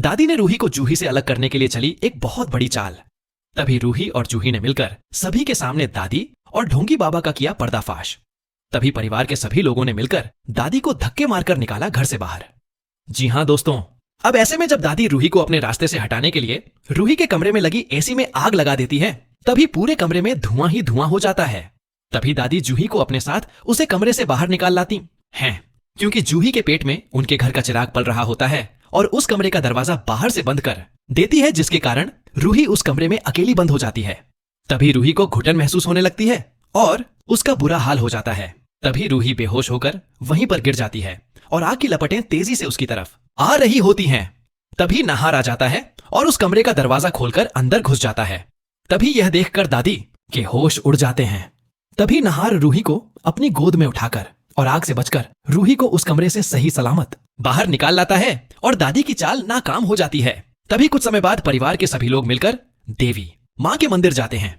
दादी ने रूही को जूही से अलग करने के लिए चली एक बहुत बड़ी चाल। तभी रूही और जूही ने मिलकर सभी के सामने दादी और ढोंगी बाबा का किया पर्दाफाश। तभी परिवार के सभी लोगों ने मिलकर दादी को धक्के मारकर निकाला घर से बाहर। जी हां दोस्तों, अब ऐसे में जब दादी रूही को अपने रास्ते से हटाने के लिए रूही के कमरे में लगी एसी में आग लगा देती है, तभी पूरे कमरे में धुआं ही धुआं हो जाता है। तभी दादी जूही को अपने साथ उसे कमरे से बाहर निकाल लाती हैं, क्योंकि जूही के पेट में उनके घर का चिराग पल रहा होता है और उस कमरे का दरवाजा बाहर से बंद कर देती है, जिसके कारण रूही उस कमरे में अकेली बंद हो जाती है। तभी रूही को घुटन महसूस होने लगती है और उसका बुरा हाल हो जाता है। तभी रूही बेहोश होकर वहीं पर गिर जाती है और आग की लपटें तेजी से उसकी तरफ आ रही होती हैं। तभी नहार आ जाता है और उस कमरे का दरवाजा खोलकर अंदर घुस जाता है। तभी यह देखकर दादी के होश उड़ जाते हैं। तभी नहार रूही को अपनी गोद में उठाकर और आग से बचकर रूही को उस कमरे से सही सलामत बाहर निकाल लाता है और दादी की चाल नाकाम हो जाती है। तभी कुछ समय बाद परिवार के सभी लोग मिलकर देवी मां के मंदिर जाते हैं।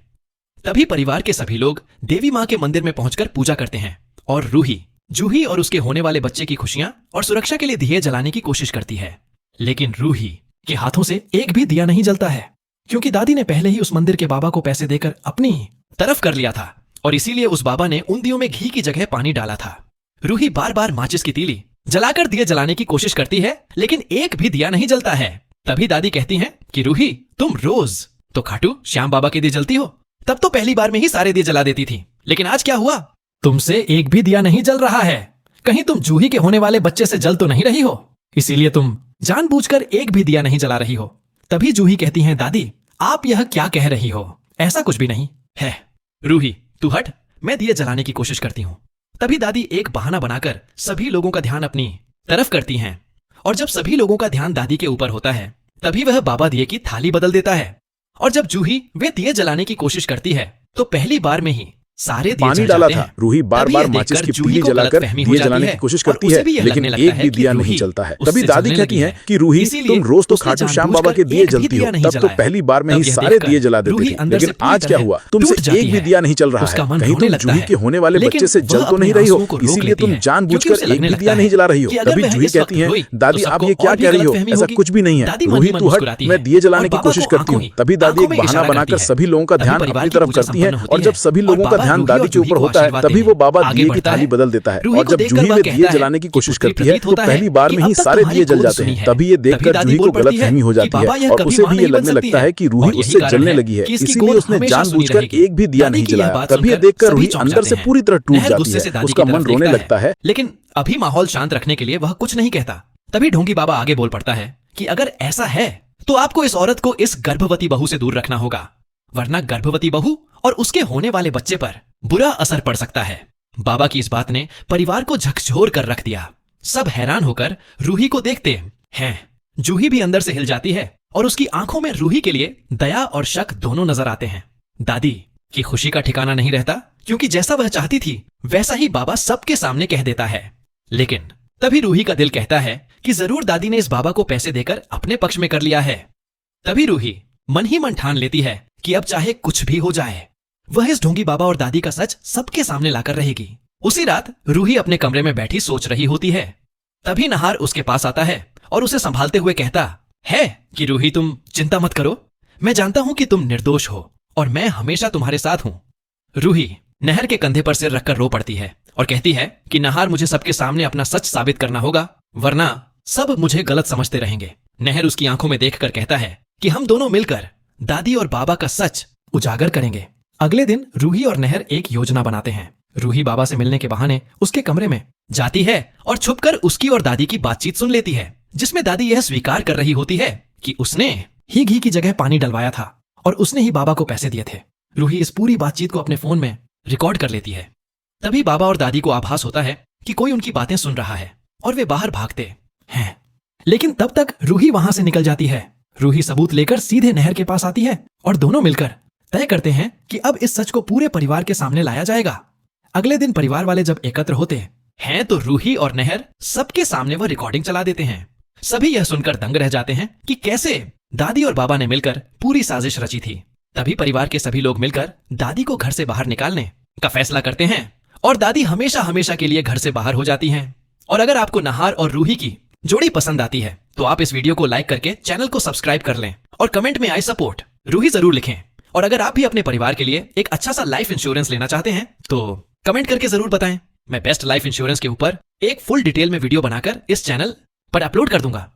तभी परिवार के सभी लोग देवी मां के मंदिर में पहुंचकर पूजा करते हैं और रूही, जूही और उसके होने वाले बच्चे की खुशियां और सुरक्षा के लिए दिए जलाने की कोशिश करती है। लेकिन रूही के हाथों से एक भी दिया नहीं जलता है, क्योंकि दादी ने पहले ही उस मंदिर के बाबा को पैसे देकर अपनी तरफ कर लिया था और इसीलिए उस बाबा ने उन दियों में घी की जगह पानी डाला था। रूही बार बार माचिस की तीली जलाकर दिए जलाने की कोशिश करती है, लेकिन एक भी दिया नहीं जलता है। तभी दादी कहती हैं कि रूही, तुम रोज तो खाटू श्याम बाबा के दिए जलती हो, तब तो पहली बार में ही सारे दिए जला देती थी, लेकिन आज क्या हुआ? तुमसे एक भी दिया नहीं जल रहा है। कहीं तुम जूही के होने वाले बच्चे से जल तो नहीं रही हो, इसीलिए तुम जानबूझकर एक भी दिया नहीं जला रही हो। तभी जूही कहती हैं, दादी आप यह क्या कह रही हो, ऐसा कुछ भी नहीं है। रूही तू हट, मैं दिए जलाने की कोशिश करती हूँ। तभी दादी एक बहाना बनाकर सभी लोगों का ध्यान अपनी तरफ करती हैं और जब सभी लोगों का ध्यान दादी के ऊपर होता है, तभी वह बाबा दिए की थाली बदल देता है और जब जूही वे दिए जलाने की कोशिश करती है तो पहली बार में ही सारे दिए पानी डाला था। रूही बार बार माचिस की तीली जलाकर दिए जलाने की कोशिश करती है, लेकिन एक भी दिया नहीं जलता है। तभी दादी कहती है कि रूही तुम रोज तो खाटू श्याम बाबा के दिए जलती हो, तब तो पहली बार में ही सारे दिए जला देती थी, लेकिन आज क्या हुआ? तुमसे एक भी दिया नहीं चल रहा है। कहीं तुम जूही के होने वाले बच्चे से जल तो नहीं रही हो, इसीलिए तुम जानबूझकर एक भी दिया नहीं जला रही हो। तभी जूही कहती है, दादी आप ये क्या कह रही हो, ऐसा कुछ भी नहीं है। रूही तू हट, मैं दिए जलाने की कोशिश करती हूँ। तभी दादी एक बहाना बनाकर सभी लोगों का ध्यान अपनी तरफ करती है और जब सभी लोगों का ध्यान दादी के ऊपर होता है, तभी वो बाबा दिए की थाली बदल देता है और जब जूही में दिए जलाने की कोशिश करती है तो पहली बार में ही सारे दिए जल जाते हैं। तभी ये देखकर जूही को गलतफहमी हो जाती है और उसे भी ये लगने लगता है कि रूही उससे जलने लगी है, इसीलिए उसने जानबूझकर एक भी दिया नहीं जलाया। तभी ये देखकर रूही अंदर से पूरी तरह टूट जाती है, उसका मन रोने लगता है। लेकिन अभी माहौल शांत रखने के लिए वह कुछ नहीं कहता। तभी ढोंगी बाबा आगे बोल पड़ता है कि अगर ऐसा है तो आपको इस औरत को इस गर्भवती बहू से दूर रखना होगा, वरना गर्भवती बहू और उसके होने वाले बच्चे पर बुरा असर पड़ सकता है। बाबा की इस बात ने परिवार को झकझोर कर रख दिया। सब हैरान होकर रूही को देखते हैं। जूही भी अंदर से हिल जाती है और उसकी आंखों में रूही के लिए दया और शक दोनों नजर आते हैं। दादी की खुशी का ठिकाना नहीं रहता, क्योंकि जैसा वह चाहती थी वैसा ही बाबा सबके सामने कह देता है। लेकिन तभी रूही का दिल कहता है कि जरूर दादी ने इस बाबा को पैसे देकर अपने पक्ष में कर लिया है। तभी रूही मन ही मन ठान लेती है कि अब चाहे कुछ भी हो जाए वह इस ढोंगी बाबा और दादी का सच सबके सामने लाकर रहेगी। उसी रात रूही अपने कमरे में बैठी सोच रही होती है। तभी नहार उसके पास आता है और उसे संभालते हुए कहता है कि रूही तुम चिंता मत करो, मैं जानता हूं कि तुम निर्दोष हो और मैं हमेशा तुम्हारे साथ हूं। रूही नहर के कंधे पर सिर रखकर रो पड़ती है और कहती है कि नहार मुझे सबके सामने अपना सच साबित करना होगा, वरना सब मुझे गलत समझते रहेंगे। नहर उसकी आंखों में देखकर कहता है कि हम दोनों मिलकर दादी और बाबा का सच उजागर करेंगे। अगले दिन रूही और नहर एक योजना बनाते हैं। रूही बाबा से मिलने के बहाने उसके कमरे में जाती है और छुपकर उसकी और दादी की बातचीत सुन लेती है, जिसमें दादी यह स्वीकार कर रही होती है कि उसने ही घी की जगह पानी डलवाया था और उसने ही बाबा को पैसे दिए थे। रूही इस पूरी बातचीत को अपने फोन में रिकॉर्ड कर लेती है। तभी बाबा और दादी को आभास होता है कि कोई उनकी बातें सुन रहा है और वे बाहर भागते हैं, लेकिन तब तक रूही वहां से निकल जाती है। रूही सबूत लेकर सीधे नहर के पास आती है और दोनों मिलकर तय करते हैं कि अब इस सच को पूरे परिवार के सामने लाया जाएगा। अगले दिन परिवार वाले जब एकत्र होते हैं तो रूही और नहर सबके सामने वह रिकॉर्डिंग चला देते हैं। सभी यह सुनकर दंग रह जाते हैं कि कैसे दादी और बाबा ने मिलकर पूरी साजिश रची थी। तभी परिवार के सभी लोग मिलकर दादी को घर से बाहर निकालने का फैसला करते हैं और दादी हमेशा हमेशा के लिए घर से बाहर हो जाती हैं। और अगर आपको नहार और रूही की जोड़ी पसंद आती है तो आप इस वीडियो को लाइक करके चैनल को सब्सक्राइब कर लें और कमेंट में आई सपोर्ट रूही जरूर लिखें। और अगर आप भी अपने परिवार के लिए एक अच्छा सा लाइफ इंश्योरेंस लेना चाहते हैं तो कमेंट करके जरूर बताएं। मैं बेस्ट लाइफ इंश्योरेंस के ऊपर एक फुल डिटेल में वीडियो बनाकर इस चैनल पर अपलोड कर दूंगा।